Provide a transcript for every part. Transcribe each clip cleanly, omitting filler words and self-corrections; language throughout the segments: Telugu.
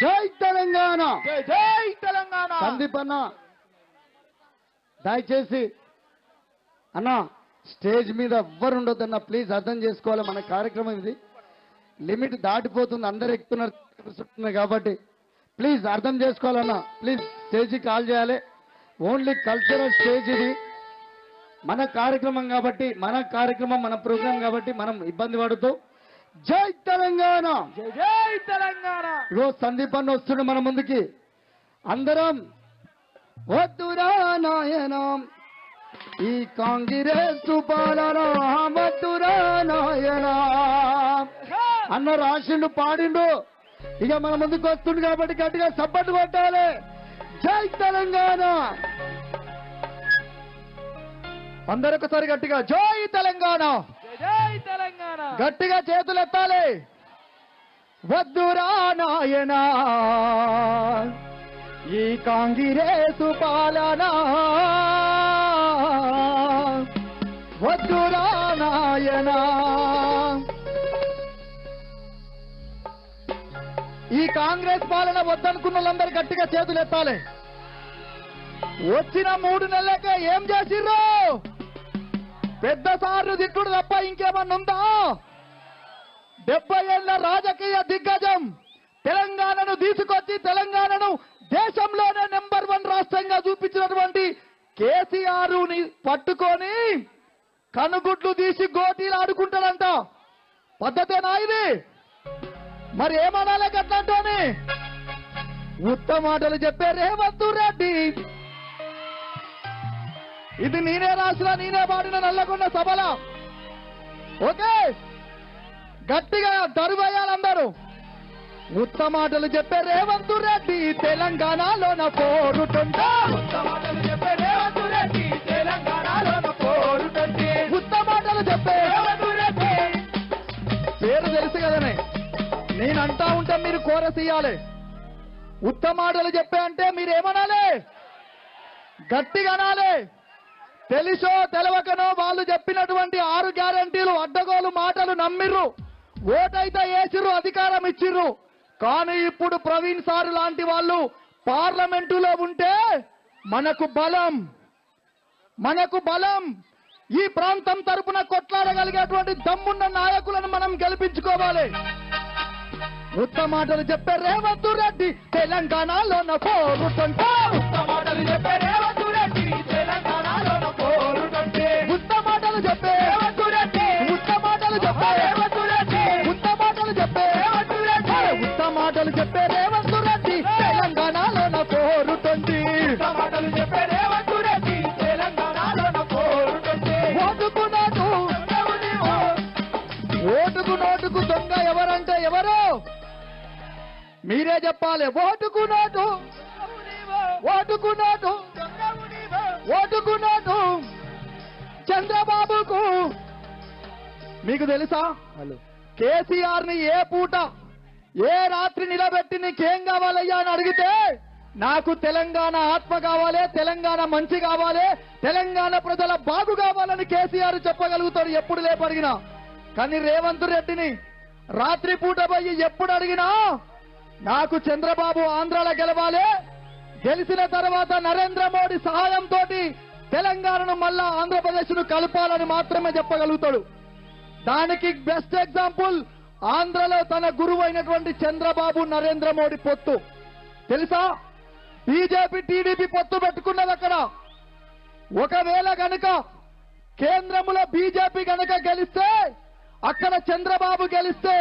జై తెలంగాణ, జై తెలంగాణ. సందీప్ అన్న దయచేసి అన్న స్టేజ్ మీద ఎవ్వరు ఉండొద్దన్న, ప్లీజ్ అర్థం చేసుకోవాలి. మన కార్యక్రమం ఇది లిమిట్ దాటిపోతుంది, అందరు ఎక్కుతున్నారు కాబట్టి ప్లీజ్ అర్థం చేసుకోవాలన్న. ప్లీజ్ స్టేజ్కి కాల్ చేయాలి. ఓన్లీ కల్చరల్ స్టేజ్ ఇది, మన కార్యక్రమం కాబట్టి, మన ప్రోగ్రాం కాబట్టి మనం ఇబ్బంది పడుతూ జై తెలంగాణ, జై తెలంగాణ. ఈరోజు సందీప్ అన్న వస్తుండే మన ముందుకి. అందరం వద్దురా నాయన ఈ కాంగ్రెస్ పాలన, వద్దురా నాయన అన్న రాసిండు, పాడిండు. ఇక మన ముందుకు వస్తుంది కాబట్టి గట్టిగా సపోర్ట్ కొట్టాలి. జై తెలంగాణ. అందరూ ఒకసారి గట్టిగా జై తెలంగాణ, జై తెలంగాణ. గట్టిగా చేతులు ఎత్తాలి. వద్దురా నాయన ఈ కాంగ్రెస్ పాలన, వద్దురా నాయన. ఈ కాంగ్రెస్ పాలన వద్దనుకున్న వాళ్ళందరూ గట్టిగా చేతులు ఎత్తాలి. వచ్చిన 3 నెలలకే ఏం చేసిర్రు? పెద్ద సార్లు తిట్టుడు తప్ప ఇంకేమన్నా ఉందా? 70 ఏళ్ల రాజకీయ దిగ్గజం తెలంగాణను తీసుకొచ్చి తెలంగాణను దేశంలోనే నెంబర్ 1 రాష్ట్రంగా చూపించినటువంటి కేసీఆర్ ని పట్టుకొని కనుగుడ్లు తీసి గోటీలు ఆడుకుంటాడంట. పద్ధతేనా ఇది? మరి ఏమనాలి గట్లంటోని? ఉత్తమ మాటలు చెప్పే రేవంత్ రెడ్డి, ఇది నేనే రాసిన నేనే పాడిన నల్లగొండ సభల. ఓకే, గట్టిగా దరువేయాలందరూ. ఉత్తమ మాటలు చెప్పే రేవంత్ రెడ్డి తెలంగాణలోన పోరుతుంటా, ఉత్తమ మాటలు చెప్పే రేవంత్ రెడ్డి తెలంగాణలోన పోరుతుంటే, ఉత్తమ మాటలు చెప్పే రేవంత్ రెడ్డి. పేరు తెలుసు కదనే, నేనంటా ఉంటే మీరు కోరస్ ఇయ్యాలి. ఉత్తమ మాటలు చెప్పే అంటే మీరు ఏమనాలి? గట్టిగా అనాలి. తెలుసో తెలవకనో వాళ్ళు చెప్పినటువంటి 6 గ్యారంటీలు అడ్డగోలు మాటలు నమ్మిర్రు, ఓటైతే వేసిర్రు, అధికారం ఇచ్చిర్రు. కానీ ఇప్పుడు ప్రవీణ్ సార్ లాంటి వాళ్ళు పార్లమెంటులో ఉంటే మనకు బలం, ఈ ప్రాంతం తరపున కొట్లాడగలిగేటువంటి దమ్మున్న నాయకులను మనం గెలిపించుకోవాలి. ఉత్తమ మాటలు చెప్పే రేవంత్ రెడ్డి తెలంగాణలోన పోరుతుంటా, ఉత్తమ మాటలు చెప్పే రేవంత్ రెడ్డి తెలంగాణలోన పోరుతుంటే, ఉత్తమ మాటలు చెప్పే రేవంత్ రెడ్డి. ఉత్తమ మాటలు చెప్పే రేవంత్ రెడ్డి. ఉత్తమ మాటలు చెప్పే రేవంత్ రెడ్డి. ఉత్తమ మాటలు చెప్పే రేవంత్ రెడ్డి తెలంగాణలోన పోరుతుంది. ఉత్తమ మాటలు చెప్పే రేవంత్ రెడ్డి తెలంగాణలోన పోరుతుంటే, ఓటుకు నోటు, దొంగవు నీవు. ఓటుకు నోటుకు దొంగ ఎవరంటే ఎవరు? మీరే చెప్పాలి. ఓటుకు నోటు, దొంగవు నీవు. ఓటుకు నోటు, దొంగవు నీవు. ఓటుకు నోటు చంద్రబాబుకు. మీకు తెలుసా కేసీఆర్ ని ఏ పూట ఏ రాత్రి నిలబెట్టి నీకేం కావాలయ్యా అని అడిగితే, నాకు తెలంగాణ ఆత్మ కావాలి, తెలంగాణ మంచి కావాలి, తెలంగాణ ప్రజల బాగు కావాలని కేసీఆర్ చెప్పగలుగుతాడు ఎప్పుడు లేపడిగినా. కానీ రేవంత్ రెడ్డిని రాత్రి పూట పోయి ఎప్పుడు అడిగినా నాకు చంద్రబాబు ఆంధ్రాలో గెలవాలి, గెలిచిన తర్వాత నరేంద్ర మోడీ సహాయంతో తెలంగాణను మళ్ళా ఆంధ్రప్రదేశ్ ను కలపాలని మాత్రమే చెప్పగలుగుతాడు. దానికి బెస్ట్ ఎగ్జాంపుల్ ఆంధ్రలో తన గురువు అయినటువంటి చంద్రబాబు నరేంద్ర మోడీ పొత్తు. తెలుసా? బీజేపీ టీడీపీ పొత్తు పెట్టుకున్నది అక్కడ. ఒకవేళ గనుక కేంద్రంలో బీజేపీ గనుక గెలిస్తే, అక్కడ చంద్రబాబు గెలిస్తే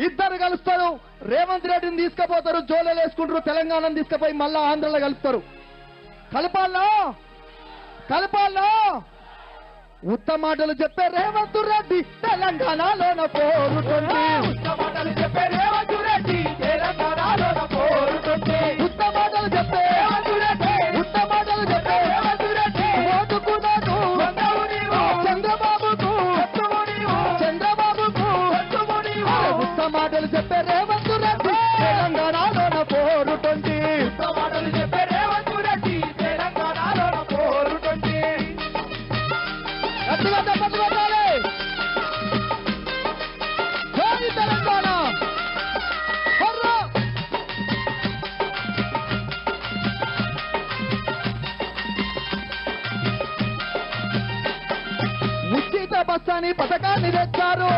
ఇద్దరు కలుస్తారు. రేవంత్ రెడ్డిని తీసుకుపోతారు, జోలెలు వేసుకుంటారు, తెలంగాణను తీసుకుపోయి మళ్ళా ఆంధ్రలో కలుపుతారు. కలపాలనా? ఉత్తమ మాటలు చెప్పే రేవంత్ రెడ్డి తెలంగాణలోన పోరుతుంది. ఉత్తమ మాటలు చెప్పే రేవంత్ రెడ్డి తెలంగాణలోన పోరుతుంటే, ఉత్తమ మాటలు చెప్పే రేవంత్ రెడ్డి. ఉత్తమ మాటలు చెప్పే రేవంత్ రెడ్డి. ఓటుకు నోటు దొంగవు నీవు. చంద్రబాబుకు, దొంగవు నీవు. చంద్రబాబుకు. దొంగవు నీవు. ఉత్తమ మాటలు చెప్పే రేవంత్ రెడ్డి తెలంగాణలోన పోరుతుంది. ఉత్తమ మాటలు చెప్పే రేవంత్ రెడ్డి తెలంగాణలోన పోరుతుంటే, గట్టిగా చప్పట్లు కొట్టాలి. జై తెలంగాణ. అని పథకాన్ని తెచ్చారు.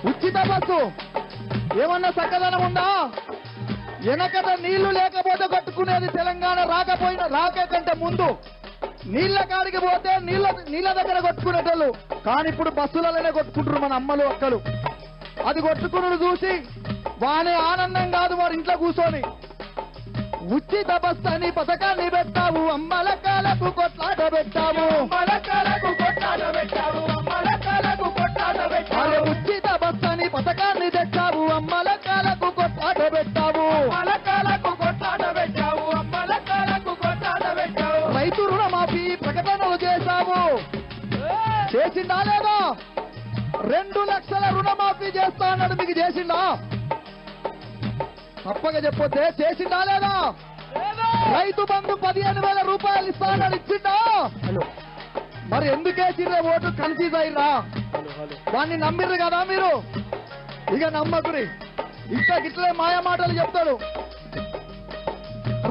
ఉచిత బస్సు ఏమన్నా చక్కదనం ఉందా? వెనకట నీళ్లు లేకపోతే కట్టుకునేది తెలంగాణ రాక కంటే ముందు నీళ్ల కాడికి పోతే నీళ్ల దగ్గర కొట్టుకునేటోళ్ళు. కానీ ఇప్పుడు బస్సులలోనే కొట్టుకుంటారు మన అమ్మలు అక్కలు. అది కొట్టుకుని చూసి వానే ఆనందం కాదు, వాడు ఇంట్లో కూర్చొని. ఉచిత బస్ అని పథకాన్ని పెట్టావు, అమ్మల కాలకు కొట్లాట పెట్టావు. అరే ఉచిత బస్ అని పథకాన్ని తెచ్చావు, అమ్మల కాలకు కొట్లాట పెట్టావు. రైతు రుణమాఫీ ప్రకటనలు చేశావు, చేసిందా లేదా? 2 లక్షల రుణమాఫీ చేస్తా అన్నాడు, మీకు చేసిందా? తప్పగా చెప్పొద్దే, చేసిందా లేదా? రైతు బంధు 15,000 రూపాయలు ఇస్తా అన్నాడు, ఇచ్చిందా? మరి ఎందుకేసిర్రే ఓటు? కన్ఫ్యూజ్ అయ్యిరా. వాడిని నమ్మిర్రు కదా మీరు, ఇక నమ్మకురి. ఇట్లే మాయా మాటలు చెప్తాడు.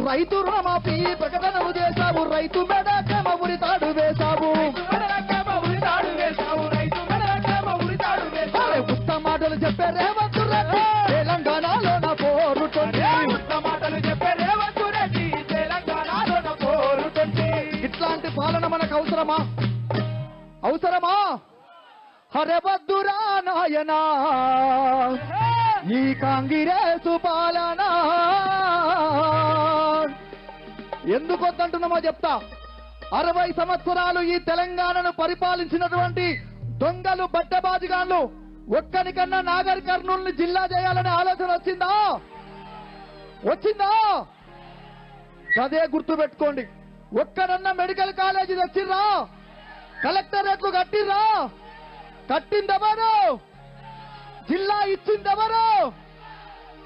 రైతు రుణమాఫీ ప్రకటనలు చేశావు, రైతు మెడకేమ ఉరితాడు వేశావు. ఉత్త మాటలు చెప్పే రేవంత్ రెడ్డి తెలంగాణలో నా పోరుతుంది. ఇట్లాంటి పాలన మనకు అవసరమా? అవసరమా? హరవద్దురా నాయనా ఈ కాంగ్రెసు పాలన. ఎందుకు వద్దంటున్నామో చెప్తా. 60 సంవత్సరాలు ఈ తెలంగాణను పరిపాలించినటువంటి దొంగలు, బట్టబాజిగాళ్ళు ఒక్కనికన్నా నాగర్ కర్నూలుని జిల్లా చేయాలనే ఆలోచన వచ్చిందా? అదే గుర్తు పెట్టుకోండి. ఒక్కడన్నా మెడికల్ కాలేజీ తెచ్చిర్రా? కలెక్టరేట్లు కట్టిర్రా? కట్టిందెవరు? జిల్లా ఇచ్చిందెవరు?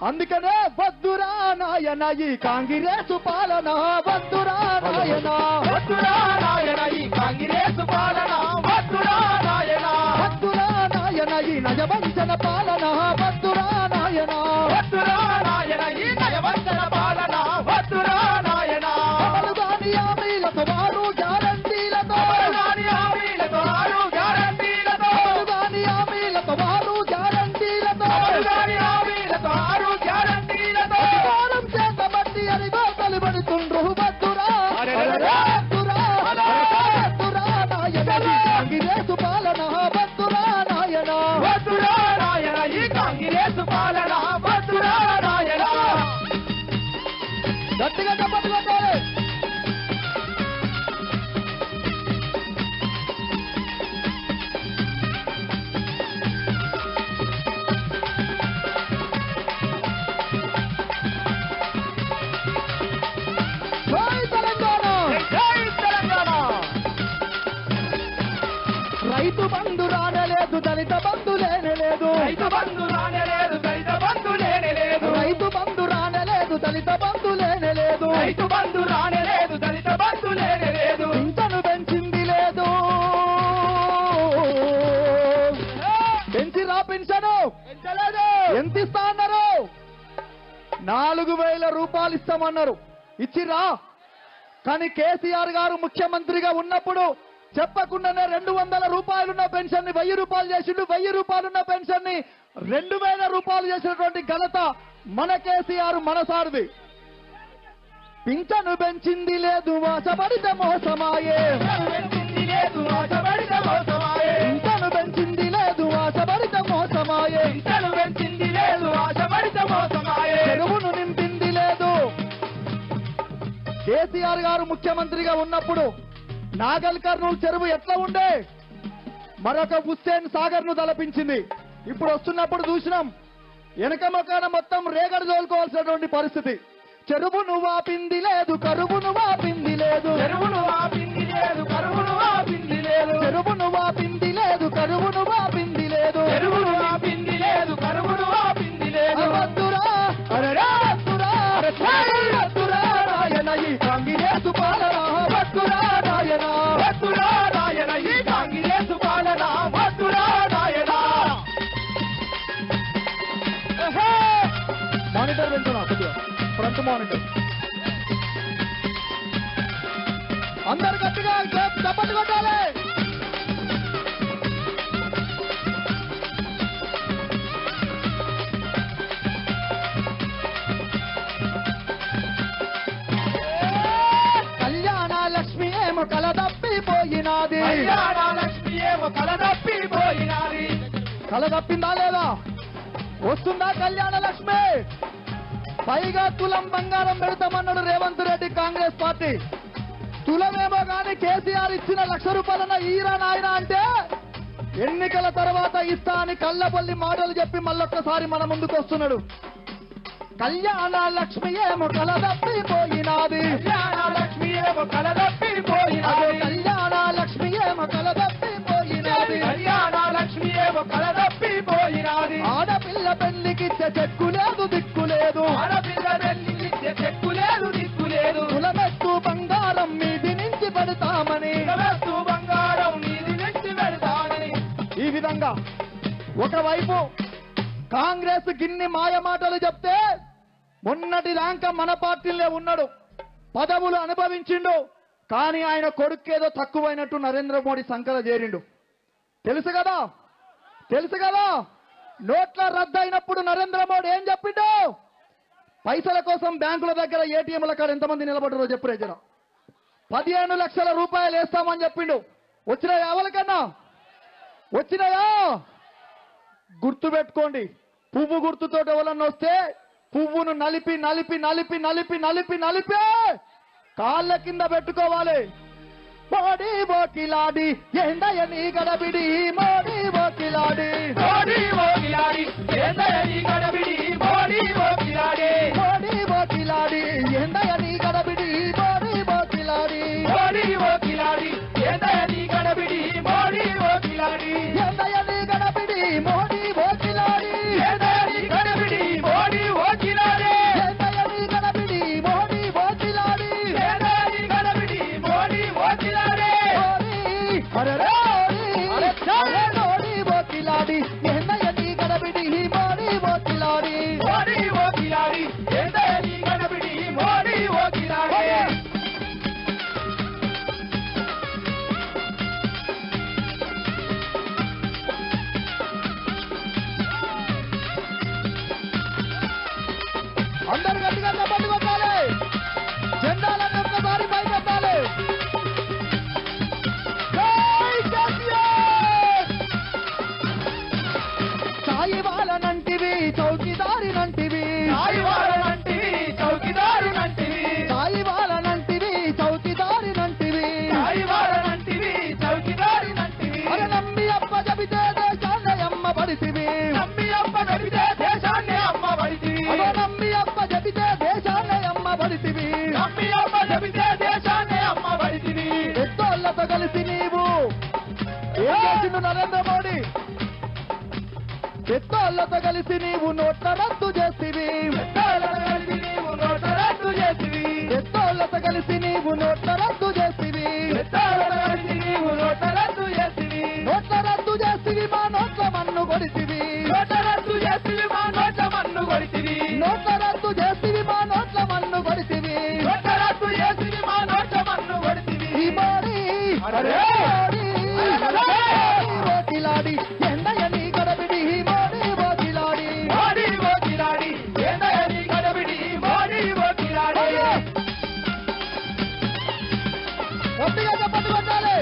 అందుకనే వద్దురా నాయన ఈ కాంగ్రెసు పాలన, వద్దురా నాయన, వద్దురా నాయన ఈ కాంగ్రెసు పాలన, వద్దురా నాయన, వద్దురా నాయన ఈ నయవంచన పాలన, వద్దురా నాయన, వద్దురా నాయన ఈ నయవంచన పాలన, వద్దురా నాయన. అమలుగాని హామీలతో వారు గ్యారంటీలతో, అమలుగాని హామీలతో వారు గ్యారంటీలతో, అమలుగాని హామీలతో వారు గ్యారంటీలతో, అమలుగాని హామీలతో వారు గ్యారంటీలతో అధికారం చేతబట్టి అని గోతలు పడుతుండ్రు. వద్దురా వద్దురా వద్దురా నాయన ఈ కాంగ్రెసు పాలన, వద్దురా నాయన, వద్దురా నాయన ఈ కాంగ్రెసు పాలన, వద్దురా నాయన. గట్టిగా చప్పట్లు కొట్టాలి. జై తెలంగాణ. జై తెలంగాణ. రైతు బంధు రానలేదు, దళిత బంధు లేనలేదు. రైతు బంధు రానలేదు, దళిత బంధు లేనలేదు. రైతు బంధు రానలేదు, దళిత బంధు లేనలేదు. రైతు బంధు రానలేదు, దళిత బంధు లేనలేదు. పింఛను పెంచింది లేదు. పెంచిరా పింఛను? పెంచలేదు. ఎంత ఇస్తా అన్నారు? 4,000 రూపాయలు ఇస్తామన్నారు, ఇచ్చిరా? కానీ కేసీఆర్ గారు ముఖ్యమంత్రిగా ఉన్నప్పుడు చెప్పకుండానే 200 రూపాయలున్న పెన్షన్ ని 1000 రూపాయలు చేసిండు. 1000 రూపాయలున్న పెన్షన్ ని 2,000 రూపాయలు చేసినటువంటి ఘనత మన కేసీఆర్, మన సారథి. పింఛను పెంచింది లేదు, ఆశపడితే మోసమాయే. పెంచింది లేదు, ఆశపడితే మోసమాయే. పింఛను పెంచింది లేదు, ఆశపడితే మోసమాయే. పింఛను పెంచింది లేదు, ఆశపడితే మోసమాయే. చెరువును నింపింది లేదు. కేసీఆర్ గారు ముఖ్యమంత్రిగా ఉన్నప్పుడు నాగల్ కర్నూలు చెరువు ఎట్లా ఉండే? మరొక హుస్సేన్ సాగర్ ను తలపించింది. ఇప్పుడు వస్తున్నప్పుడు చూసినాం, వెనక మొక్కన మొత్తం రేగడ తోలుకోవాల్సినటువంటి పరిస్థితి. చెరువును వాపింది లేదు, కరువును వాపింది లేదు. చెరువును వాపింది లేదు, కరువును వాపింది లేదు. చెరువును వాపింది లేదు, కరువును వాపింది లేదు. చెరువును వాపింది లేదు, కరువును వాపింది లేదు. వద్దురా అరెరా, వద్దురా వద్దురా నాయన ఈ కాంగ్రెసు పాలన, వద్దురా నాయన, వద్దురా నాయన ఈ కాంగ్రెసు పాలన, వద్దురా నాయన. మానిటర్ పెంచున్నా కొద్దిగా, ఫ్రంట్ మానిటర్. అందరు గట్టిగా చప్పట్లు కొట్టాలి. పోయినాది. కళ్యాణ లక్ష్మి ఏమో కలదప్పిపోయినాది. కల తప్పిందా లేదా? వస్తుందా కళ్యాణ లక్ష్మి? పైగా తులం బంగారం పెడతామన్నాడు రేవంత్ రెడ్డి కాంగ్రెస్ పార్టీ. తులమేమో కానీ కేసీఆర్ ఇచ్చిన ₹1,00,000 ఈరా నాయన అంటే ఎన్నికల తర్వాత ఇస్తా అని కళ్ళబొల్లి మాటలు చెప్పి మళ్ళొక్కసారి మన ముందుకు వస్తున్నాడు. కళ్యాణ లక్ష్మి ఏమో కలదప్పిపోయినాది. కళ్యాణ లక్ష్మి ఏమో అదో కలదప్పిపోయినాది. కళ్యాణ లక్ష్మి ఏమో కలదప్పిపోయినాది. కళ్యాణ లక్ష్మి ఏమో కలదప్పిపోయినాది. ఆడపిల్ల పెళ్లికిచ్చే చెక్కు లేదు దిక్కు లేదు. ఆడపిల్ల పెళ్లికిచ్చే చెక్కు లేదు దిక్కు లేదు. కులమెత్తు బంగారం మీది నుంచి పడతామని కులమెత్తు బంగారం నీది నెట్టి పెడతానని. ఈ విధంగా ఒకవైపు కాంగ్రెస్ గిన్ని మాయ మాటలు చెప్తే మొన్నటి దాకా మన పార్టీలో ఉన్నాడు, పదవులు అనుభవించిండు. కానీ ఆయన కొడుకేదో తక్కువైనట్టు నరేంద్ర మోడీ సంకల చేరిండు. తెలుసు కదా, తెలుసు కదా. నోట్ల రద్దు అయినప్పుడు నరేంద్ర మోడీ ఏం చెప్పిండు? పైసల కోసం బ్యాంకుల దగ్గర ఏటీఎంల కాడ ఎంతమంది నిలబడ్డారో చెప్పురే జర. 15 లక్షల రూపాయలు వేస్తామని చెప్పిండు. వచ్చినాయా? ఎవరికన్నా వచ్చినాయా? గుర్తు పెట్టుకోండి, పువ్వు గుర్తుతో ఎవరన్నా వస్తే పువ్వును నలిపి నలిపి నలిపి నలిపి నలిపి నలిపి కాళ్ళ కింద పెట్టుకోవాలి. మోడీ బోకిలాడి ఎండయ నీ గడబిడి, మోడీ బోకిలాడి, మోడీ ఓకిలాడి ఏందయ్య నీ గడబిడి, మోడీ ఓకిలాడి. మోడీ బోకిలాడి ఎండయ నీ గడబిడి, మోడీ బోకిలాడి, మోడీ ఓకిలాడి ఏందయ్య నీ గడబిడి, మోడీ ఓకిలాడి. ఎండయ నీ గడబిడి, మోడీ బోకిలాడి, ఏందయ్య నీ గడబిడి, మోడీ ఓకిలాడి. ఎండయ నీ గడబిడి, మోడీ బోకిలాడి. ఏందయ్య నీ గడబిడి, మోడీ ఓకిలాడి. మోడీ బోకిలాడి ఎండయ నీ గడబిడి, మోడీ బోకిలాడి. మోడీ ఓకిలాడి ఏందయ్య నీ గడబిడి, మోడీ ఓకిలాడి. అందరు గట్టిగా చప్పట్లు కొట్టాలి, జెండాలను ఒక్కసారి పైకెత్తాలి. జై కేసీఆర్! సాయి వాళ్ళనంటివి చౌకీదారినంటివి, సాయి వాళ్ళనంటివి చౌకీదారునంటివి, సాయి వాళ్ళనంటివి చౌకీదారినంటివి. సాయి వాళ్ళనంటివి చౌకీదారునంటివి. అరే నమ్మి అప్ప చెబితే దేశాన్ని అమ్మ పడితివి, నమ్మి అప్ప నడిపితే దేశాన్ని అమ్మ పడితివి. అదో నమ్మి అప్ప చెబితే దేశాన్ని అమ్మ పడితివి. నమ్మి అప్ప నడిపితే దేశాన్ని అమ్మ పడితివి. పెద్దోళ్ళతో కలిసి నీవు ఏం చేసిండు నరేంద్ర మోడీ? పెద్దోళ్ళతో కలిసి నీవు నోట్ల రద్దు చేసివి, పెద్దోళ్ళతో కలిసి నీవు నోట్ల రద్దు చేసివి. పెద్దోళ్ళతో కలిసి నీవు నోట్ల రద్దు చేసివి. పెద్దోళ్ళతో కలిసి నీవు నోట్ల రద్దు చేసివి. నోట్ల రద్దు చేసివి, మా నోట్ల మన్ను కొడితివి. నోట్ల రద్దు చేసివి, మా నోట్ల మన్ను కొడితివి. నోట్ల రద్దు చేసివి, మా నోట్ల మన్ను కొడితివి. నోట్ల రద్దు చేసివి, మా నోట్ల మన్ను కొడితివి. ఈ మోడీ అరే! మోడీ, బోకిలాడి ఎండయ నీ గడబిడి, మోడీ బోకిలాడి. మోడీ ఓకిలాడి ఏందయ్య నీ గడబిడి, మోడీ ఓకిలాడి. గట్టిగా చప్పట్లు కొట్టాలి.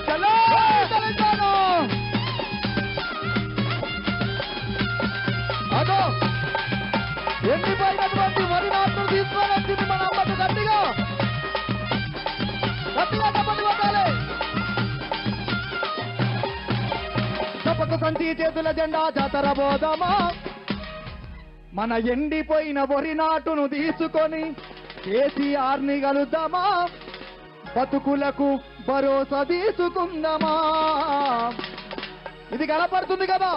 చలో జై తెలంగాణ! అదో ఎండిపోయినటువంటి వరి నాట్లు తీసుకొని వచ్చింది మన అమ్మకు. గట్టిగా గట్టిగా చప్పట్లు కొట్టాలి. చప్పకు సంచి చేతుల జెండా జాతర బోధమా, మన ఎండిపోయిన వరి నాటును తీసుకొని కేసీఆర్ ని కలుద్దామా, బతుకులకు భరోసా తీసుకుందామా. ఇది కనపడుతుంది కదా.